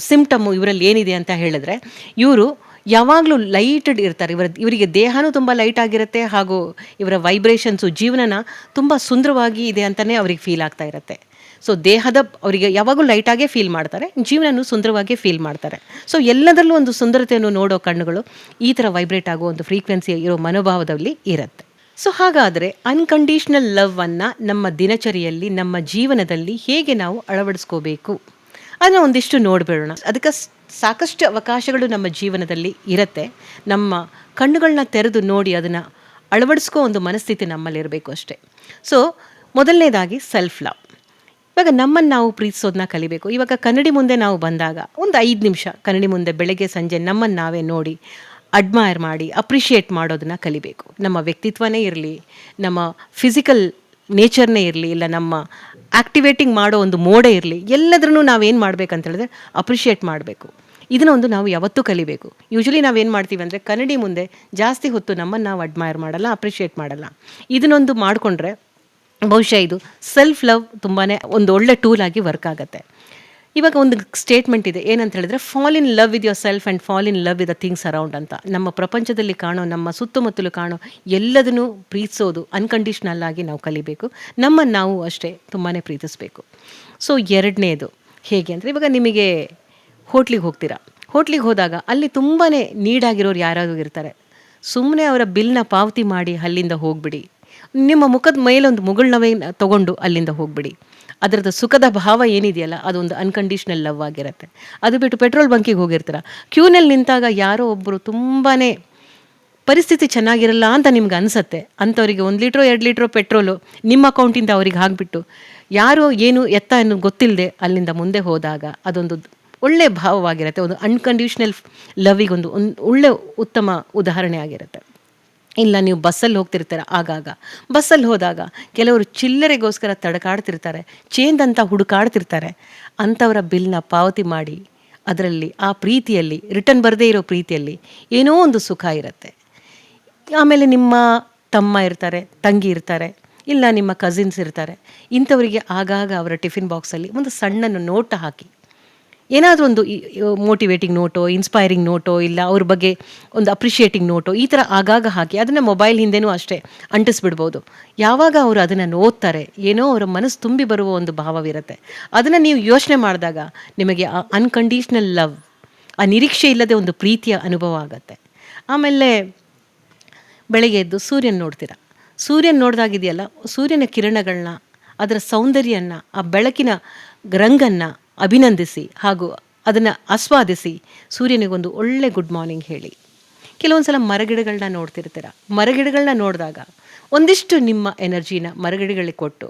ಸಿಂಪ್ಟಮ್ಮು ಇವರಲ್ಲಿ ಏನಿದೆ ಅಂತ ಹೇಳಿದ್ರೆ, ಇವರು ಯಾವಾಗಲೂ ಲೈಟಡ್ ಇರ್ತಾರೆ. ಇವರಿಗೆ ದೇಹನೂ ತುಂಬ ಲೈಟ್ ಆಗಿರುತ್ತೆ, ಹಾಗೂ ಇವರ ವೈಬ್ರೇಷನ್ಸು ಜೀವನನ ತುಂಬ ಸುಂದರವಾಗಿ ಇದೆ ಅಂತಲೇ ಅವ್ರಿಗೆ ಫೀಲ್ ಆಗ್ತಾ ಇರುತ್ತೆ. ಸೊ ದೇಹದ ಅವರಿಗೆ ಯಾವಾಗಲೂ ಲೈಟಾಗೇ ಫೀಲ್ ಮಾಡ್ತಾರೆ, ಜೀವನನೂ ಸುಂದರವಾಗಿ ಫೀಲ್ ಮಾಡ್ತಾರೆ. ಸೊ ಎಲ್ಲದರಲ್ಲೂ ಒಂದು ಸುಂದರತೆಯನ್ನು ನೋಡೋ ಕಣ್ಣುಗಳು ಈ ಥರ ವೈಬ್ರೇಟ್ ಆಗೋ ಒಂದು ಫ್ರೀಕ್ವೆನ್ಸಿ ಇರೋ ಮನೋಭಾವದಲ್ಲಿ ಇರುತ್ತೆ. ಸೊ ಹಾಗಾದರೆ ಅನ್ಕಂಡೀಷ್ನಲ್ ಲವ್ವನ್ನು ನಮ್ಮ ದಿನಚರಿಯಲ್ಲಿ, ನಮ್ಮ ಜೀವನದಲ್ಲಿ ಹೇಗೆ ನಾವು ಅಳವಡಿಸ್ಕೋಬೇಕು ಅದನ್ನು ಒಂದಿಷ್ಟು ನೋಡಿಬಿಡೋಣ. ಅದಕ್ಕೆ ಸಾಕಷ್ಟು ಅವಕಾಶಗಳು ನಮ್ಮ ಜೀವನದಲ್ಲಿ ಇರುತ್ತೆ. ನಮ್ಮ ಕಣ್ಣುಗಳನ್ನ ತೆರೆದು ನೋಡಿ ಅದನ್ನು ಅಳವಡಿಸ್ಕೋ ಒಂದು ಮನಸ್ಥಿತಿ ನಮ್ಮಲ್ಲಿರಬೇಕು ಅಷ್ಟೇ. ಸೊ ಮೊದಲನೇದಾಗಿ ಸೆಲ್ಫ್ ಲವ್. ಇವಾಗ ನಮ್ಮನ್ನು ನಾವು ಪ್ರೀತಿಸೋದನ್ನ ಕಲಿಬೇಕು. ಇವಾಗ ಕನ್ನಡಿ ಮುಂದೆ ನಾವು ಬಂದಾಗ ಒಂದು 5 ನಿಮಿಷ ಕನ್ನಡಿ ಮುಂದೆ ಬೆಳಗ್ಗೆ ಸಂಜೆ ನಮ್ಮನ್ನು ನಾವೇ ನೋಡಿ ಅಡ್ಮೈರ್ ಮಾಡಿ ಅಪ್ರಿಷಿಯೇಟ್ ಮಾಡೋದನ್ನ ಕಲಿಬೇಕು. ನಮ್ಮ ವ್ಯಕ್ತಿತ್ವನೇ ಇರಲಿ, ನಮ್ಮ ಫಿಸಿಕಲ್ ನೇಚರ್ನೇ ಇರಲಿ, ಇಲ್ಲ ನಮ್ಮ ಆ್ಯಕ್ಟಿವೇಟಿಂಗ್ ಮಾಡೋ ಒಂದು ಮೋಡೇ ಇರಲಿ, ಎಲ್ಲದ್ರೂ ನಾವೇನು ಮಾಡಬೇಕಂತ ಹೇಳಿದ್ರೆ ಅಪ್ರಿಷಿಯೇಟ್ ಮಾಡಬೇಕು. ಇದನ್ನೊಂದು ನಾವು ಯಾವತ್ತೂ ಕಲಿಬೇಕು. ಯೂಶ್ವಲಿ ನಾವೇನು ಮಾಡ್ತೀವಿ ಅಂದರೆ ಕನ್ನಡಿ ಮುಂದೆ ಜಾಸ್ತಿ ಹೊತ್ತು ನಮ್ಮನ್ನು ನಾವು ಅಡ್ಮೈರ್ ಮಾಡಲ್ಲ, ಅಪ್ರಿಷಿಯೇಟ್ ಮಾಡಲ್ಲ. ಇದನ್ನೊಂದು ಮಾಡಿಕೊಂಡ್ರೆ ಬಹುಶಃ ಇದು ಸೆಲ್ಫ್ ಲವ್ ತುಂಬಾ ಒಂದು ಒಳ್ಳೆ ಟೂಲ್ ಆಗಿ ವರ್ಕ್ ಆಗುತ್ತೆ. ಇವಾಗ ಒಂದು ಸ್ಟೇಟ್ಮೆಂಟ್ ಇದೆ, ಏನಂತ ಹೇಳಿದ್ರೆ, fall in love with your self and fall in love with the things around ಅಂತ. ನಮ್ಮ ಪ್ರಪಂಚದಲ್ಲಿ ಕಾಣೋ, ನಮ್ಮ ಸುತ್ತಮುತ್ತಲು ಕಾಣೋ ಎಲ್ಲದನ್ನೂ ಪ್ರೀತಿಸೋದು ಅನ್ಕಂಡೀಷ್ನಲ್ ಆಗಿ ನಾವು ಕಲಿಬೇಕು. ನಮ್ಮನ್ನು ನಾವು ಅಷ್ಟೇ ತುಂಬಾ ಪ್ರೀತಿಸಬೇಕು. ಸೊ ಎರಡನೇದು ಹೇಗೆ ಅಂದರೆ, ಇವಾಗ ನಿಮಗೆ ಹೋಟ್ಲಿಗೆ ಹೋಗ್ತೀರಾ, ಹೋಟ್ಲಿಗೆ ಹೋದಾಗ ಅಲ್ಲಿ ತುಂಬಾ ನೀಡಾಗಿರೋರು ಯಾರಾದರೂ ಇರ್ತಾರೆ. ಸುಮ್ಮನೆ ಅವರ ಬಿಲ್ನ ಪಾವತಿ ಮಾಡಿ ಅಲ್ಲಿಂದ ಹೋಗ್ಬಿಡಿ. ನಿಮ್ಮ ಮುಖದ ಮೇಲೊಂದು ಮುಗುಳ್ನವೇ ತೊಗೊಂಡು ಅಲ್ಲಿಂದ ಹೋಗ್ಬಿಡಿ. ಅದರದ್ದು ಸುಖದ ಭಾವ ಏನಿದೆಯಲ್ಲ ಅದೊಂದು ಅನ್ಕಂಡೀಷ್ನಲ್ ಲವ್ ಆಗಿರುತ್ತೆ. ಅದು ಬಿಟ್ಟು ಪೆಟ್ರೋಲ್ ಬಂಕಿಗೆ ಹೋಗಿರ್ತೀರ, ಕ್ಯೂನಲ್ಲಿ ನಿಂತಾಗ ಯಾರೋ ಒಬ್ಬರು ತುಂಬಾ ಪರಿಸ್ಥಿತಿ ಚೆನ್ನಾಗಿರಲ್ಲ ಅಂತ ನಿಮ್ಗೆ ಅನಿಸತ್ತೆ. ಅಂಥವರಿಗೆ 1 ಲೀಟ್ರೋ 2 ಲೀಟ್ರೋ ಪೆಟ್ರೋಲು ನಿಮ್ಮ ಅಕೌಂಟಿಂದ ಅವ್ರಿಗೆ ಹಾಕಿಬಿಟ್ಟು ಯಾರೋ ಏನು ಎತ್ತ ಅನ್ನೋದು ಗೊತ್ತಿಲ್ಲದೆ ಅಲ್ಲಿಂದ ಮುಂದೆ ಹೋದಾಗ ಅದೊಂದು ಒಳ್ಳೆಯ ಭಾವವಾಗಿರುತ್ತೆ. ಒಂದು ಅನ್ಕಂಡೀಷ್ನಲ್ ಲವ್ವಿಗೊಂದು ಒಳ್ಳೆ ಉತ್ತಮ ಉದಾಹರಣೆ ಆಗಿರುತ್ತೆ. ಇಲ್ಲ ನೀವು ಬಸ್ಸಲ್ಲಿ ಹೋಗ್ತಿರ್ತೀರ, ಆಗಾಗ ಬಸ್ಸಲ್ಲಿ ಹೋದಾಗ ಕೆಲವರು ಚಿಲ್ಲರೆಗೋಸ್ಕರ ತಡಕಾಡ್ತಿರ್ತಾರೆ, ಚೇಂಜ್ ಅಂತ ಹುಡುಕಾಡ್ತಿರ್ತಾರೆ. ಅಂಥವರ ಬಿಲ್ನ ಪಾವತಿ ಮಾಡಿ ಅದರಲ್ಲಿ ಆ ಪ್ರೀತಿಯಲ್ಲಿ, ರಿಟರ್ನ್ ಬರದೇ ಇರೋ ಪ್ರೀತಿಯಲ್ಲಿ ಏನೋ ಒಂದು ಸುಖ ಇರುತ್ತೆ. ಆಮೇಲೆ ನಿಮ್ಮ ತಮ್ಮ ಇರ್ತಾರೆ, ತಂಗಿ ಇರ್ತಾರೆ, ಇಲ್ಲ ನಿಮ್ಮ ಕಸಿನ್ಸ್ ಇರ್ತಾರೆ. ಇಂಥವರಿಗೆ ಆಗಾಗ ಅವರ ಟಿಫಿನ್ ಬಾಕ್ಸಲ್ಲಿ ಒಂದು ಸಣ್ಣ ನೋಟ ಹಾಕಿ, ಏನಾದರೂ ಒಂದು ಮೋಟಿವೇಟಿಂಗ್ ನೋಟೋ, ಇನ್ಸ್ಪೈರಿಂಗ್ ನೋಟೋ, ಇಲ್ಲ ಅವ್ರ ಬಗ್ಗೆ ಒಂದು ಅಪ್ರಿಷಿಯೇಟಿಂಗ್ ನೋಟೋ ಈ ಥರ ಆಗಾಗ ಹಾಕಿ ಅದನ್ನು ಮೊಬೈಲ್ ಹಿಂದೆನೂ ಅಷ್ಟೇ ಅಂಟಿಸ್ಬಿಡ್ಬೋದು. ಯಾವಾಗ ಅವರು ಅದನ್ನು ಓದ್ತಾರೆ, ಏನೋ ಅವರ ಮನಸ್ಸು ತುಂಬಿ ಬರುವ ಒಂದು ಭಾವವಿರುತ್ತೆ. ಅದನ್ನು ನೀವು ಯೋಚನೆ ಮಾಡಿದಾಗ ನಿಮಗೆ ಆ ಅನ್ಕಂಡೀಷ್ನಲ್ ಲವ್, ಆ ನಿರೀಕ್ಷೆ ಇಲ್ಲದೆ ಒಂದು ಪ್ರೀತಿಯ ಅನುಭವ ಆಗುತ್ತೆ. ಆಮೇಲೆ ಬೆಳಗ್ಗೆ ಎದ್ದು ಸೂರ್ಯನ ನೋಡ್ತೀರ, ಸೂರ್ಯನ ನೋಡಿದಾಗಿದೆಯಲ್ಲ, ಸೂರ್ಯನ ಕಿರಣಗಳನ್ನ, ಅದರ ಸೌಂದರ್ಯನ, ಆ ಬೆಳಕಿನ ರಂಗನ್ನು ಅಭಿನಂದಿಸಿ ಹಾಗೂ ಅದನ್ನು ಆಸ್ವಾದಿಸಿ ಸೂರ್ಯನಿಗೊಂದು ಒಳ್ಳೆ ಗುಡ್ ಮಾರ್ನಿಂಗ್ ಹೇಳಿ. ಕೆಲವೊಂದು ಸಲ ಮರಗಿಡಗಳನ್ನ ನೋಡ್ತಿರ್ತೀರ, ಮರಗಿಡಗಳನ್ನ ನೋಡಿದಾಗ ಒಂದಿಷ್ಟು ನಿಮ್ಮ ಎನರ್ಜಿನ ಮರಗಿಡಗಳಿಗೆ ಕೊಟ್ಟು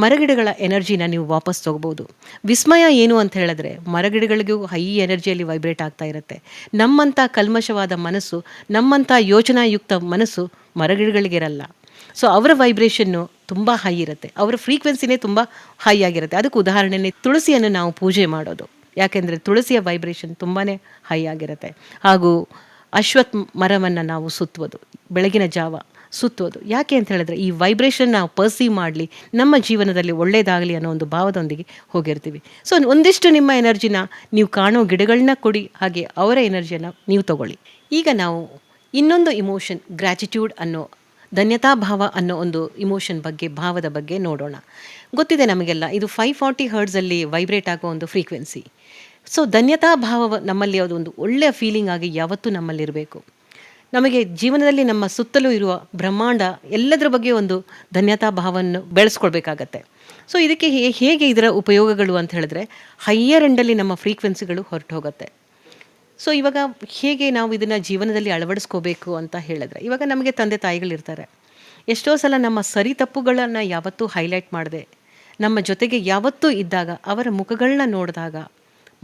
ಮರಗಿಡಗಳ ಎನರ್ಜಿನ ನೀವು ವಾಪಸ್ ತೊಗೋಬೋದು. ವಿಸ್ಮಯ ಏನು ಅಂತ ಹೇಳಿದ್ರೆ, ಮರಗಿಡಗಳಿಗೂ ಹೈ ಎನರ್ಜಿಯಲ್ಲಿ ವೈಬ್ರೇಟ್ ಆಗ್ತಾ ಇರುತ್ತೆ. ನಮ್ಮಂಥ ಕಲ್ಮಶವಾದ ಮನಸ್ಸು, ನಮ್ಮಂಥ ಯೋಚನಾಯುಕ್ತ ಮನಸ್ಸು ಮರಗಿಡಗಳಿಗಿರಲ್ಲ. ಸೊ ಅವರ ವೈಬ್ರೇಷನ್ನು ತುಂಬ ಹೈ ಇರುತ್ತೆ, ಅವರ ಫ್ರೀಕ್ವೆನ್ಸಿನೇ ತುಂಬ ಹೈ ಆಗಿರುತ್ತೆ. ಅದಕ್ಕೆ ಉದಾಹರಣೆನೇ ತುಳಸಿಯನ್ನು ನಾವು ಪೂಜೆ ಮಾಡೋದು. ಯಾಕೆಂದರೆ ತುಳಸಿಯ ವೈಬ್ರೇಷನ್ ತುಂಬಾ ಹೈ ಆಗಿರುತ್ತೆ. ಹಾಗೂ ಅಶ್ವತ್ಥ ಮರವನ್ನು ನಾವು ಸುತ್ತುವುದು, ಬೆಳಗಿನ ಜಾವ ಸುತ್ತೋದು. ಯಾಕೆ ಅಂತ ಹೇಳಿದ್ರೆ, ಈ ವೈಬ್ರೇಷನ್ ನಾವು ಪರ್ಸೀವ್ ಮಾಡಲಿ, ನಮ್ಮ ಜೀವನದಲ್ಲಿ ಒಳ್ಳೆಯದಾಗಲಿ ಅನ್ನೋ ಒಂದು ಭಾವದೊಂದಿಗೆ ಹೋಗಿರ್ತೀವಿ. ಸೊ ಒಂದಿಷ್ಟು ನಿಮ್ಮ ಎನರ್ಜಿನ ನೀವು ಕಾಣೋ ಗಿಡಗಳನ್ನ ಕೊಡಿ, ಹಾಗೆ ಅವರ ಎನರ್ಜಿಯನ್ನು ನೀವು ತಗೊಳ್ಳಿ. ಈಗ ನಾವು ಇನ್ನೊಂದು ಇಮೋಷನ್, ಗ್ರ್ಯಾಟಿಟ್ಯೂಡ್ ಅನ್ನೋ, ಧನ್ಯತಾ ಭಾವ ಅನ್ನೋ ಒಂದು ಇಮೋಷನ್ ಬಗ್ಗೆ, ಭಾವದ ಬಗ್ಗೆ ನೋಡೋಣ. ಗೊತ್ತಿದೆ ನಮಗೆಲ್ಲ, ಇದು 540 ಹರ್ಟ್ಸಲ್ಲಿ ವೈಬ್ರೇಟ್ ಆಗೋ ಒಂದು ಫ್ರೀಕ್ವೆನ್ಸಿ. ಸೊ ಧನ್ಯತಾ ಭಾವ ನಮ್ಮಲ್ಲಿ ಅದೊಂದು ಒಳ್ಳೆಯ ಫೀಲಿಂಗ್ ಆಗಿ ಯಾವತ್ತೂ ನಮ್ಮಲ್ಲಿರಬೇಕು. ನಮಗೆ ಜೀವನದಲ್ಲಿ ನಮ್ಮ ಸುತ್ತಲೂ ಇರುವ ಬ್ರಹ್ಮಾಂಡ ಎಲ್ಲದರ ಬಗ್ಗೆ ಒಂದು ಧನ್ಯತಾ ಭಾವವನ್ನು ಬೆಳೆಸ್ಕೊಳ್ಬೇಕಾಗತ್ತೆ. ಸೊ ಇದಕ್ಕೆ ಹೇಗೆ ಇದರ ಉಪಯೋಗಗಳು ಅಂತ ಹೇಳಿದ್ರೆ, ಹೈಯರ್ ಎಂಡಲ್ಲಿ ನಮ್ಮ ಫ್ರೀಕ್ವೆನ್ಸಿಗಳು ಹೊರಟು ಹೋಗುತ್ತೆ. ಸೊ ಇವಾಗ ಹೇಗೆ ನಾವು ಇದನ್ನು ಜೀವನದಲ್ಲಿ ಅಳವಡಿಸ್ಕೋಬೇಕು ಅಂತ ಹೇಳಿದ್ರೆ, ಇವಾಗ ನಮಗೆ ತಂದೆ ತಾಯಿಗಳಿರ್ತಾರೆ. ಎಷ್ಟೋ ಸಲ ನಮ್ಮ ಸರಿ ತಪ್ಪುಗಳನ್ನು ಯಾವತ್ತೂ ಹೈಲೈಟ್ ಮಾಡದೆ ನಮ್ಮ ಜೊತೆಗೆ ಯಾವತ್ತೂ ಇದ್ದಾಗ ಅವರ ಮುಖಗಳನ್ನ ನೋಡಿದಾಗ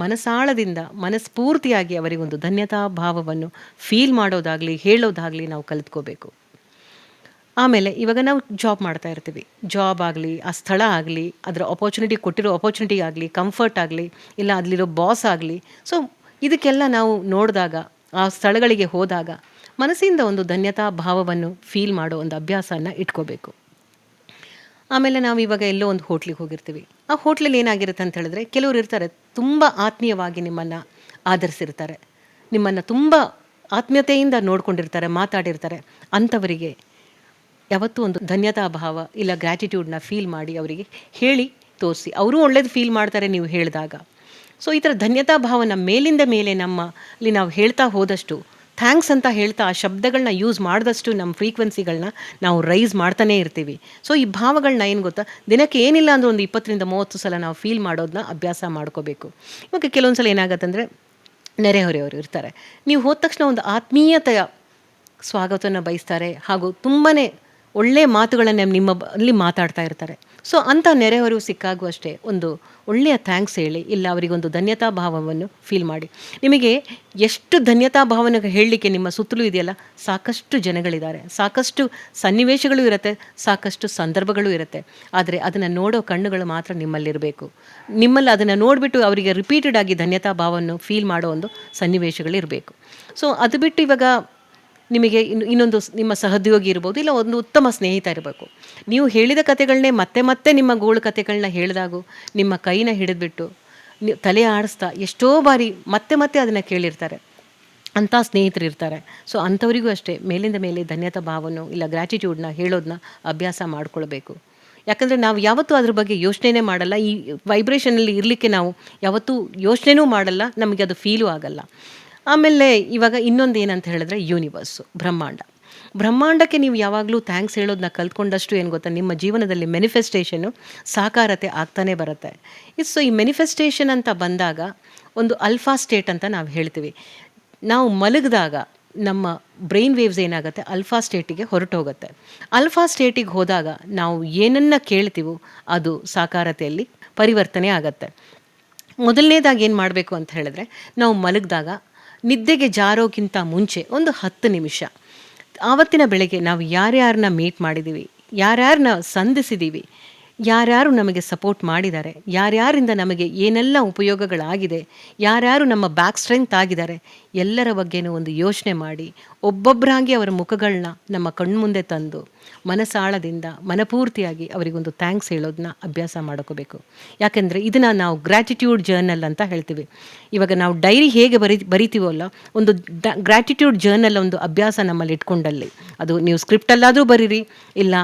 ಮನಸಾಳದಿಂದ, ಮನಸ್ಫೂರ್ತಿಯಾಗಿ ಅವರಿಗೊಂದು ಧನ್ಯತಾ ಭಾವವನ್ನು ಫೀಲ್ ಮಾಡೋದಾಗಲಿ, ಹೇಳೋದಾಗಲಿ ನಾವು ಕಲಿತ್ಕೋಬೇಕು. ಆಮೇಲೆ ಇವಾಗ ನಾವು ಜಾಬ್ ಮಾಡ್ತಾ ಇರ್ತೀವಿ, ಜಾಬ್ ಆಗಲಿ, ಆ ಸ್ಥಳ ಆಗಲಿ, ಅದರ ಆಪರ್ಚುನಿಟಿ, ಕೊಟ್ಟಿರೋ ಆಪರ್ಚುನಿಟಿ ಆಗಲಿ, ಕಂಫರ್ಟ್ ಆಗಲಿ, ಇಲ್ಲ ಅಲ್ಲಿರೋ ಬಾಸ್ ಆಗಲಿ, ಸೊ ಇದಕ್ಕೆಲ್ಲ ನಾವು ನೋಡಿದಾಗ ಆ ಸ್ಥಳಗಳಿಗೆ ಹೋದಾಗ ಮನಸ್ಸಿಂದ ಒಂದು ಧನ್ಯತಾ ಭಾವವನ್ನು ಫೀಲ್ ಮಾಡೋ ಒಂದು ಅಭ್ಯಾಸನ ಇಟ್ಕೋಬೇಕು. ಆಮೇಲೆ ನಾವು ಇವಾಗ ಎಲ್ಲೋ ಒಂದು ಹೋಟ್ಲಿಗೆ ಹೋಗಿರ್ತೀವಿ. ಆ ಹೋಟ್ಲಲ್ಲಿ ಏನಾಗಿರುತ್ತೆ ಅಂತ ಹೇಳಿದ್ರೆ, ಕೆಲವರು ಇರ್ತಾರೆ ತುಂಬ ಆತ್ಮೀಯವಾಗಿ ನಿಮ್ಮನ್ನು ಆಧರಿಸಿರ್ತಾರೆ, ನಿಮ್ಮನ್ನು ತುಂಬ ಆತ್ಮೀಯತೆಯಿಂದ ನೋಡ್ಕೊಂಡಿರ್ತಾರೆ, ಮಾತಾಡಿರ್ತಾರೆ. ಅಂಥವರಿಗೆ ಯಾವತ್ತೂ ಒಂದು ಧನ್ಯತಾ ಭಾವ ಇಲ್ಲ ಗ್ರ್ಯಾಟಿಟ್ಯೂಡ್ನ ಫೀಲ್ ಮಾಡಿ ಅವರಿಗೆ ಹೇಳಿ ತೋರಿಸಿ. ಅವರೂ ಒಳ್ಳೇದು ಫೀಲ್ ಮಾಡ್ತಾರೆ ನೀವು ಹೇಳಿದಾಗ. ಸೊ ಈ ಥರ ಧನ್ಯತಾ ಭಾವನ ಮೇಲಿಂದ ಮೇಲೆ ನಮ್ಮಲ್ಲಿ ನಾವು ಹೇಳ್ತಾ ಹೋದಷ್ಟು, ಥ್ಯಾಂಕ್ಸ್ ಅಂತ ಹೇಳ್ತಾ ಆ ಶಬ್ದಗಳನ್ನ ಯೂಸ್ ಮಾಡಿದಷ್ಟು ನಮ್ಮ ಫ್ರೀಕ್ವೆನ್ಸಿಗಳನ್ನ ನಾವು ರೈಸ್ ಮಾಡ್ತಾನೇ ಇರ್ತೀವಿ. ಸೊ ಈ ಭಾವಗಳನ್ನ ಏನು ಗೊತ್ತಾ, ದಿನಕ್ಕೆ ಏನಿಲ್ಲ ಅಂದರೆ ಒಂದು 20-30 ಸಲ ನಾವು ಫೀಲ್ ಮಾಡೋದನ್ನ ಅಭ್ಯಾಸ ಮಾಡ್ಕೋಬೇಕು. ಇವಾಗ ಕೆಲವೊಂದು ಸಲ ಏನಾಗತ್ತಂದರೆ, ನೆರೆಹೊರೆಯವರು ಇರ್ತಾರೆ, ನೀವು ಹೋದ ತಕ್ಷಣ ಒಂದು ಆತ್ಮೀಯತೆಯ ಸ್ವಾಗತವನ್ನು ಬಯಸ್ತಾರೆ ಹಾಗೂ ತುಂಬಾ ಒಳ್ಳೆಯ ಮಾತುಗಳನ್ನು ಅಲ್ಲಿ ಮಾತಾಡ್ತಾ ಇರ್ತಾರೆ. ಸೊ ಅಂಥ ನೆರೆಹೊರೆಯು ಸಿಕ್ಕಾಗೂ ಅಷ್ಟೇ ಒಂದು ಒಳ್ಳೆಯ ಥ್ಯಾಂಕ್ಸ್ ಹೇಳಿ, ಇಲ್ಲ ಅವರಿಗೊಂದು ಧನ್ಯತಾ ಭಾವವನ್ನು ಫೀಲ್ ಮಾಡಿ. ನಿಮಗೆ ಎಷ್ಟು ಧನ್ಯತಾ ಭಾವನೆ ಹೇಳಲಿಕ್ಕೆ ನಿಮ್ಮ ಸುತ್ತಲೂ ಇದೆಯಲ್ಲ, ಸಾಕಷ್ಟು ಜನಗಳಿದ್ದಾರೆ, ಸಾಕಷ್ಟು ಸನ್ನಿವೇಶಗಳು ಇರುತ್ತೆ, ಸಾಕಷ್ಟು ಸಂದರ್ಭಗಳು ಇರುತ್ತೆ. ಆದರೆ ಅದನ್ನು ನೋಡೋ ಕಣ್ಣುಗಳು ಮಾತ್ರ ನಿಮ್ಮಲ್ಲಿರಬೇಕು. ನಿಮ್ಮಲ್ಲಿ ಅದನ್ನು ನೋಡಿಬಿಟ್ಟು ಅವರಿಗೆ ರಿಪೀಟೆಡ್ ಆಗಿ ಧನ್ಯತಾ ಭಾವವನ್ನು ಫೀಲ್ ಮಾಡೋ ಒಂದು ಸನ್ನಿವೇಶಗಳಿರಬೇಕು. ಸೊ ಅದು ಬಿಟ್ಟು ಇವಾಗ ನಿಮಗೆ ಇನ್ನೊಂದು ನಿಮ್ಮ ಸಹೋದ್ಯೋಗಿ ಇರ್ಬೋದು, ಇಲ್ಲ ಒಂದು ಉತ್ತಮ ಸ್ನೇಹಿತ ಇರಬೇಕು. ನೀವು ಹೇಳಿದ ಕತೆಗಳನ್ನೇ ಮತ್ತೆ ಮತ್ತೆ ನಿಮ್ಮ ಗೋಳು ಕತೆಗಳನ್ನ ಹೇಳಿದಾಗೂ ನಿಮ್ಮ ಕೈನ ಹಿಡಿದ್ಬಿಟ್ಟು ತಲೆ ಆಡಿಸ್ತಾ ಎಷ್ಟೋ ಬಾರಿ ಮತ್ತೆ ಮತ್ತೆ ಅದನ್ನು ಕೇಳಿರ್ತಾರೆ, ಅಂಥ ಸ್ನೇಹಿತರು ಇರ್ತಾರೆ. ಸೊ ಅಂಥವರಿಗೂ ಅಷ್ಟೇ ಮೇಲಿಂದ ಮೇಲೆ ಧನ್ಯತಾ ಭಾವನೋ ಇಲ್ಲ ಗ್ರ್ಯಾಟಿಟ್ಯೂಡ್ನ ಹೇಳೋದನ್ನ ಅಭ್ಯಾಸ ಮಾಡ್ಕೊಳ್ಬೇಕು. ಯಾಕಂದರೆ ನಾವು ಯಾವತ್ತೂ ಅದ್ರ ಬಗ್ಗೆ ಯೋಚನೆನೇ ಮಾಡಲ್ಲ, ಈ ವೈಬ್ರೇಷನಲ್ಲಿ ಇರಲಿಕ್ಕೆ ನಾವು ಯಾವತ್ತೂ ಯೋಚನೆನೂ ಮಾಡಲ್ಲ, ನಮಗೆ ಅದು ಫೀಲೂ ಆಗಲ್ಲ. ಆಮೇಲೆ ಇವಾಗ ಇನ್ನೊಂದು ಏನಂತ ಹೇಳಿದ್ರೆ, ಯೂನಿವರ್ಸು, ಬ್ರಹ್ಮಾಂಡಕ್ಕೆ ನೀವು ಯಾವಾಗಲೂ ಥ್ಯಾಂಕ್ಸ್ ಹೇಳೋದನ್ನ ಕಲ್ತ್ಕೊಂಡಷ್ಟು ಏನು ಗೊತ್ತಾ, ನಿಮ್ಮ ಜೀವನದಲ್ಲಿ ಮ್ಯಾನಿಫೆಸ್ಟೇಷನ್ನು ಸಾಕಾರತೆ ಆಗ್ತಾನೆ ಬರುತ್ತೆ. ಸೊ ಈ ಮ್ಯಾನಿಫೆಸ್ಟೇಷನ್ ಅಂತ ಬಂದಾಗ ಒಂದು ಅಲ್ಫಾ ಸ್ಟೇಟ್ ಅಂತ ನಾವು ಹೇಳ್ತೀವಿ. ನಾವು ಮಲಗಿದಾಗ ನಮ್ಮ ಬ್ರೈನ್ ವೇವ್ಸ್ ಏನಾಗುತ್ತೆ, ಅಲ್ಫಾ ಸ್ಟೇಟಿಗೆ ಹೊರಟೋಗುತ್ತೆ. ಅಲ್ಫಾ ಸ್ಟೇಟಿಗೆ ಹೋದಾಗ ನಾವು ಏನನ್ನು ಕೇಳ್ತೀವೋ ಅದು ಸಾಕಾರತೆಯಲ್ಲಿ ಪರಿವರ್ತನೆ ಆಗತ್ತೆ. ಮೊದಲನೇದಾಗಿ ಏನು ಮಾಡಬೇಕು ಅಂತ ಹೇಳಿದ್ರೆ, ನಾವು ಮಲಗಿದಾಗ ನಿದ್ದೆಗೆ ಜಾರೋಕ್ಕಿಂತ ಮುಂಚೆ ಒಂದು 10 ನಿಮಿಷ ಆವತ್ತಿನ ಬೆಳಗ್ಗೆ ನಾವು ಯಾರ್ಯಾರನ್ನ ಮೀಟ್ ಮಾಡಿದ್ದೀವಿ, ಯಾರ್ಯಾರನ್ನ ಸಂಧಿಸಿದ್ದೀವಿ, ಯಾರ್ಯಾರು ನಮಗೆ ಸಪೋರ್ಟ್ ಮಾಡಿದ್ದಾರೆ, ಯಾರ್ಯಾರಿಂದ ನಮಗೆ ಏನೆಲ್ಲ ಉಪಯೋಗಗಳಾಗಿದೆ, ಯಾರ್ಯಾರು ನಮ್ಮ ಬ್ಯಾಕ್ ಸ್ಟ್ರೆಂತ್ ಆಗಿದ್ದಾರೆ, ಎಲ್ಲರ ಬಗ್ಗೆನೂ ಒಂದು ಯೋಚನೆ ಮಾಡಿ ಒಬ್ಬೊಬ್ಬರಾಗಿ ಅವರ ಮುಖಗಳನ್ನ ನಮ್ಮ ಕಣ್ಮುಂದೆ ತಂದು ಮನಸಾಳದಿಂದ ಮನಪೂರ್ತಿಯಾಗಿ ಅವರಿಗೊಂದು ಥ್ಯಾಂಕ್ಸ್ ಹೇಳೋದನ್ನ ಅಭ್ಯಾಸ ಮಾಡ್ಕೋಬೇಕು. ಯಾಕೆಂದರೆ ಇದನ್ನು ನಾವು ಗ್ರ್ಯಾಟಿಟ್ಯೂಡ್ ಜರ್ನಲ್ ಅಂತ ಹೇಳ್ತೀವಿ. ಇವಾಗ ನಾವು ಡೈರಿ ಹೇಗೆ ಬರಿತೀವಲ್ಲ, ಒಂದು ಗ್ರ್ಯಾಟಿಟ್ಯೂಡ್ ಜರ್ನಲ್ ಒಂದು ಅಭ್ಯಾಸ ನಮ್ಮಲ್ಲಿ ಇಟ್ಕೊಂಡಲ್ಲಿ, ಅದು ನೀವು ಸ್ಕ್ರಿಪ್ಟಲ್ಲಾದರೂ ಬರೀರಿ, ಇಲ್ಲ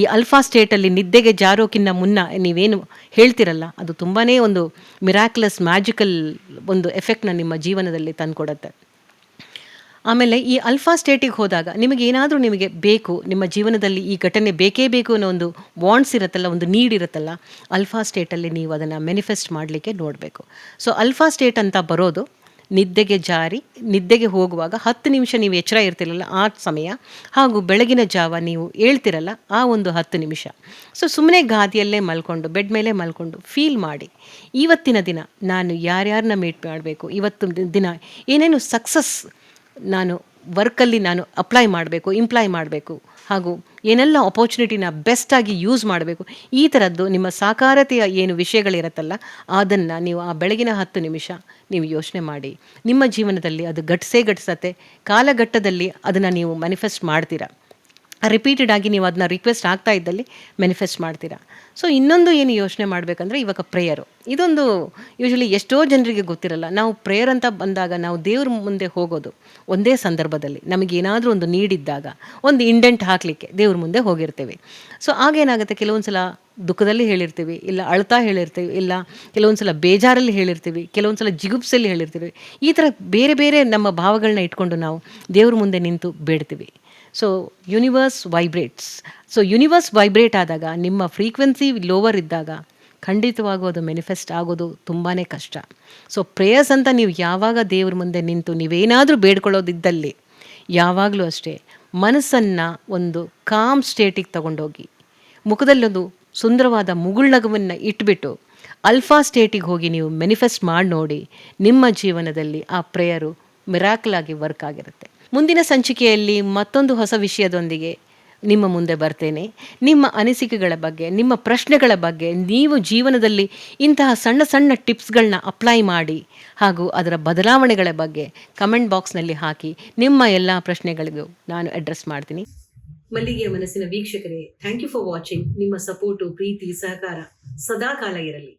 ಈ ಅಲ್ಫಾ ಸ್ಟೇಟಲ್ಲಿ ನಿದ್ದೆಗೆ ಜಾರೋಕ್ಕಿಂತ ಮುನ್ನ ನೀವೇನು ಹೇಳ್ತಿರಲ್ಲ, ಅದು ತುಂಬಾ ಒಂದು ಮಿರಾಕ್ಯುಲಸ್ ಮ್ಯಾಜಿಕಲ್ ಒಂದು ಎಫೆಕ್ಟ್ನ ನಿಮ್ಮ ಜೀವನದಲ್ಲಿ ತಂದುಕೊಡುತ್ತೆ. ಆಮೇಲೆ ಈ ಅಲ್ಫಾ ಸ್ಟೇಟಿಗೆ ಹೋದಾಗ ನಿಮಗೆ ಬೇಕು, ನಿಮ್ಮ ಜೀವನದಲ್ಲಿ ಈ ಘಟನೆ ಬೇಕೇ ಬೇಕು ಅನ್ನೋ ಒಂದು ವಾಂಟ್ಸ್ ಇರುತ್ತಲ್ಲ, ಒಂದು ನೀಡ್ ಇರುತ್ತಲ್ಲ, ಅಲ್ಫಾ ಸ್ಟೇಟಲ್ಲಿ ನೀವು ಅದನ್ನು ಮ್ಯಾನಿಫೆಸ್ಟ್ ಮಾಡಲಿಕ್ಕೆ ನೋಡಬೇಕು. ಸೊ ಅಲ್ಫಾ ಸ್ಟೇಟ್ ಅಂತ ಬರೋದು ನಿದ್ದೆಗೆ ಹೋಗುವಾಗ 10 ನಿಮಿಷ ನೀವು ಎಚ್ಚರ ಇರ್ತಿರಲ್ಲ ಆ ಸಮಯ, ಹಾಗೂ ಬೆಳಗಿನ ಜಾವ ನೀವು ಹೇಳ್ತಿರಲ್ಲ ಆ ಒಂದು 10 ನಿಮಿಷ. ಸೊ ಸುಮ್ಮನೆ ಗಾದಿಯಲ್ಲೇ ಮಲ್ಕೊಂಡು, ಬೆಡ್ ಮೇಲೆ ಮಲ್ಕೊಂಡು ಫೀಲ್ ಮಾಡಿ, ಇವತ್ತಿನ ದಿನ ನಾನು ಯಾರ್ಯಾರನ್ನ ಮೀಟ್ ಮಾಡಬೇಕು, ಇವತ್ತು ದಿನ ಏನೇನು ಸಕ್ಸಸ್ ನಾನು ವರ್ಕಲ್ಲಿ ನಾನು ಇಂಪ್ಲಾಯ್ ಮಾಡಬೇಕು, ಹಾಗೂ ಏನೆಲ್ಲ ಆಪರ್ಚುನಿಟಿನ ಬೆಸ್ಟಾಗಿ ಯೂಸ್ ಮಾಡಬೇಕು, ಈ ಥರದ್ದು ನಿಮ್ಮ ಸಾಕಾರತೆಯ ಏನು ವಿಷಯಗಳಿರುತ್ತಲ್ಲ ಅದನ್ನು ನೀವು ಆ ಬೆಳಗಿನ 10 ನಿಮಿಷ ನೀವು ಯೋಚನೆ ಮಾಡಿ, ನಿಮ್ಮ ಜೀವನದಲ್ಲಿ ಅದು ಘಟಿಸತ್ತೆ. ಕಾಲಘಟ್ಟದಲ್ಲಿ ಅದನ್ನು ನೀವು ಮ್ಯಾನಿಫೆಸ್ಟ್ ಮಾಡ್ತೀರಾ, ರಿಪೀಟೆಡ್ ಆಗಿ ನೀವು ಅದನ್ನ ರಿಕ್ವೆಸ್ಟ್ ಆಗ್ತಾ ಇದ್ದಲ್ಲಿ ಮ್ಯಾನಿಫೆಸ್ಟ್ ಮಾಡ್ತೀರಾ. ಸೊ ಇನ್ನೊಂದು ಏನು ಯೋಚನೆ ಮಾಡಬೇಕಂದ್ರೆ, ಇವಾಗ ಪ್ರೇಯರು, ಇದೊಂದು ಯೂಶ್ವಲಿ ಎಷ್ಟೋ ಜನರಿಗೆ ಗೊತ್ತಿರಲ್ಲ. ನಾವು ಪ್ರೇಯರ್ ಅಂತ ಬಂದಾಗ ನಾವು ದೇವ್ರ ಮುಂದೆ ಹೋಗೋದು ಒಂದೇ ಸಂದರ್ಭದಲ್ಲಿ, ನಮಗೇನಾದರೂ ಒಂದು ನೀಡಿದ್ದಾಗ ಒಂದು ಇಂಡೆಂಟ್ ಹಾಕಲಿಕ್ಕೆ ದೇವ್ರ ಮುಂದೆ ಹೋಗಿರ್ತೀವಿ. ಸೊ ಆಗೇನಾಗುತ್ತೆ, ಕೆಲವೊಂದು ಸಲ ದುಃಖದಲ್ಲಿ ಹೇಳಿರ್ತೀವಿ, ಇಲ್ಲ ಅಳ್ತಾ ಹೇಳಿರ್ತೀವಿ, ಇಲ್ಲ ಕೆಲವೊಂದು ಸಲ ಬೇಜಾರಲ್ಲಿ ಹೇಳಿರ್ತೀವಿ, ಕೆಲವೊಂದು ಸಲ ಜಿಗುಪ್ಸಲ್ಲಿ ಹೇಳಿರ್ತೀವಿ. ಈ ಥರ ಬೇರೆ ಬೇರೆ ನಮ್ಮ ಭಾವಗಳನ್ನ ಇಟ್ಕೊಂಡು ನಾವು ದೇವ್ರ ಮುಂದೆ ನಿಂತು ಬೇಡ್ತೀವಿ. ಸೊ ಯೂನಿವರ್ಸ್ ವೈಬ್ರೇಟ್ ಆದಾಗ, ನಿಮ್ಮ ಫ್ರೀಕ್ವೆನ್ಸಿ ಲೋವರ್ ಇದ್ದಾಗ ಖಂಡಿತವಾಗೂ ಅದು ಮ್ಯಾನಿಫೆಸ್ಟ್ ಆಗೋದು ತುಂಬಾ ಕಷ್ಟ. ಸೊ ಪ್ರೇಯರ್ಸ್ ಅಂತ ನೀವು ಯಾವಾಗ ದೇವ್ರ ಮುಂದೆ ನಿಂತು ನೀವೇನಾದರೂ ಬೇಡ್ಕೊಳ್ಳೋದಿದ್ದಲ್ಲಿ, ಯಾವಾಗಲೂ ಅಷ್ಟೇ ಮನಸ್ಸನ್ನು ಒಂದು ಕಾಮ್ ಸ್ಟೇಟಿಗೆ ತಗೊಂಡೋಗಿ, ಮುಖದಲ್ಲೊಂದು ಸುಂದರವಾದ ಮುಗುಳ್ನಗುವನ್ನು ಇಟ್ಬಿಟ್ಟು ಅಲ್ಫಾ ಸ್ಟೇಟಿಗೆ ಹೋಗಿ ನೀವು ಮ್ಯಾನಿಫೆಸ್ಟ್ ಮಾಡಿ ನೋಡಿ, ನಿಮ್ಮ ಜೀವನದಲ್ಲಿ ಆ ಪ್ರೇಯರು ಮಿರಾಕಲ್ ಆಗಿ ವರ್ಕ್ ಆಗಿರುತ್ತೆ. ಮುಂದಿನ ಸಂಚಿಕೆಯಲ್ಲಿ ಮತ್ತೊಂದು ಹೊಸ ವಿಷಯದೊಂದಿಗೆ ನಿಮ್ಮ ಮುಂದೆ ಬರ್ತೇನೆ. ನಿಮ್ಮ ಅನಿಸಿಕೆಗಳ ಬಗ್ಗೆ, ನಿಮ್ಮ ಪ್ರಶ್ನೆಗಳ ಬಗ್ಗೆ, ನೀವು ಜೀವನದಲ್ಲಿ ಇಂತಹ ಸಣ್ಣ ಸಣ್ಣ ಟಿಪ್ಸ್ಗಳನ್ನ ಅಪ್ಲೈ ಮಾಡಿ ಹಾಗೂ ಅದರ ಬದಲಾವಣೆಗಳ ಬಗ್ಗೆ ಕಮೆಂಟ್ ಬಾಕ್ಸ್ನಲ್ಲಿ ಹಾಕಿ ನಿಮ್ಮ ಎಲ್ಲ ಪ್ರಶ್ನೆಗಳಿಗೂ ನಾನು ಅಡ್ರೆಸ್ ಮಾಡ್ತೀನಿ. ಮಲ್ಲಿಗೆಯ ಮನಸ್ಸಿನ ವೀಕ್ಷಕರೇ, ಥ್ಯಾಂಕ್ ಯು ಫಾರ್ ವಾಚಿಂಗ್. ನಿಮ್ಮ ಸಪೋರ್ಟು, ಪ್ರೀತಿ, ಸಹಕಾರ ಸದಾ ಕಾಲ ಇರಲಿ.